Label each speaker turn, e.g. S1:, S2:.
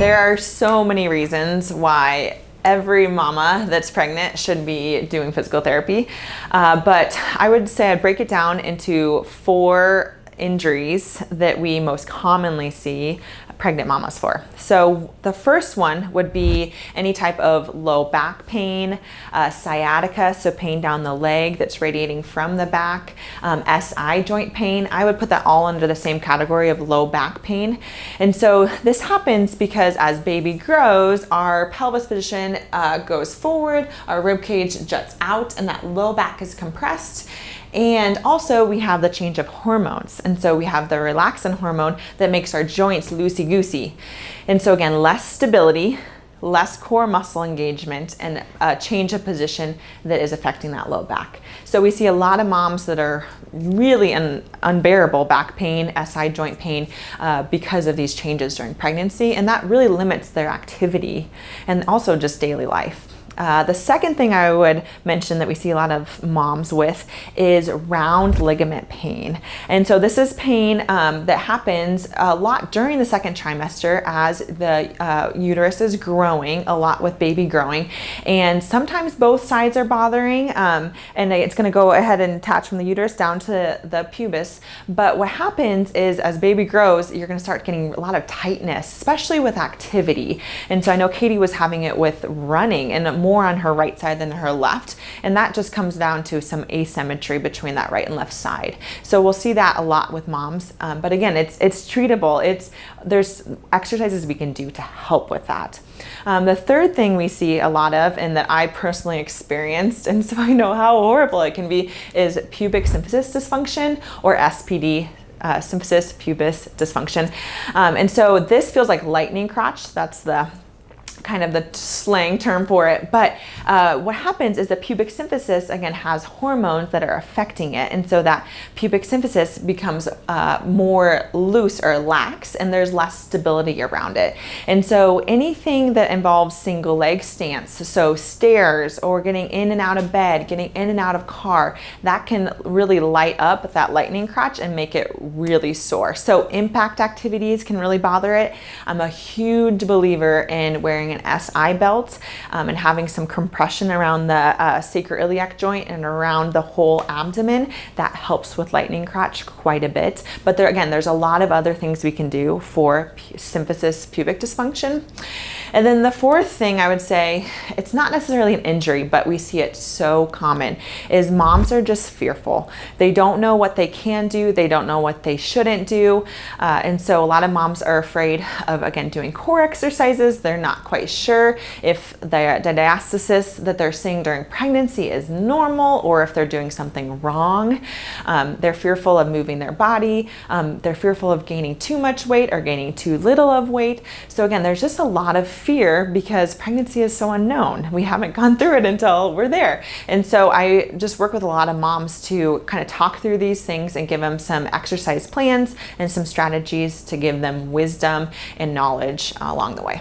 S1: there are so many reasons why every mama that's pregnant should be doing physical therapy. But I would say I'd break it down into 4 injuries that we most commonly see pregnant mamas for. So the first one would be any type of low back pain, sciatica, so pain down the leg that's radiating from the back, SI joint pain. I would put that all under the same category of low back pain. And so this happens because as baby grows, our pelvis position goes forward, our rib cage juts out, and that low back is compressed. And also we have the change of hormones. And so we have the relaxin hormone that makes our joints loosey-goosey. And so again, less stability, less core muscle engagement, and a change of position that is affecting that low back. So we see a lot of moms that are really unbearable back pain, SI joint pain, because of these changes during pregnancy. And that really limits their activity and also just daily life. The second thing I would mention that we see a lot of moms with is round ligament pain. And so this is pain that happens a lot during the second trimester as the uterus is growing, a lot with baby growing. And sometimes both sides are bothering, and it's going to go ahead and attach from the uterus down to the pubis. But what happens is as baby grows, you're going to start getting a lot of tightness, especially with activity. And so I know Katie was having it with running, and more on her right side than her left, and that just comes down to some asymmetry between that right and left side. So we'll see that a lot with moms, but again, it's treatable. There's exercises we can do to help with that. The third thing we see a lot of, and that I personally experienced, and so I know how horrible it can be, is pubic symphysis dysfunction, or SPD. Symphysis pubis dysfunction. And so this feels like lightning crotch. That's the kind of the slang term for it. But what happens is the pubic symphysis, again, has hormones that are affecting it. And so that pubic symphysis becomes more loose or lax, and there's less stability around it. And so anything that involves single leg stance, so stairs or getting in and out of bed, getting in and out of car, that can really light up that lightning crotch and make it really sore. So impact activities can really bother it. I'm a huge believer in wearing an SI belt and having some compression around the sacroiliac joint and around the whole abdomen. That helps with lightning crotch quite a bit. But there's a lot of other things we can do for symphysis pubic dysfunction. And then the fourth thing I would say, it's not necessarily an injury, but we see it so common, is moms are just fearful. They don't know what they can do. They don't know what they shouldn't do. And so a lot of moms are afraid of, again, doing core exercises. They're not quite sure if the diastasis that they're seeing during pregnancy is normal or if they're doing something wrong. They're fearful of moving their body. They're fearful of gaining too much weight or gaining too little of weight. So again, there's just a lot of fear because pregnancy is so unknown. We haven't gone through it until we're there. And so I just work with a lot of moms to kind of talk through these things and give them some exercise plans and some strategies to give them wisdom and knowledge along the way.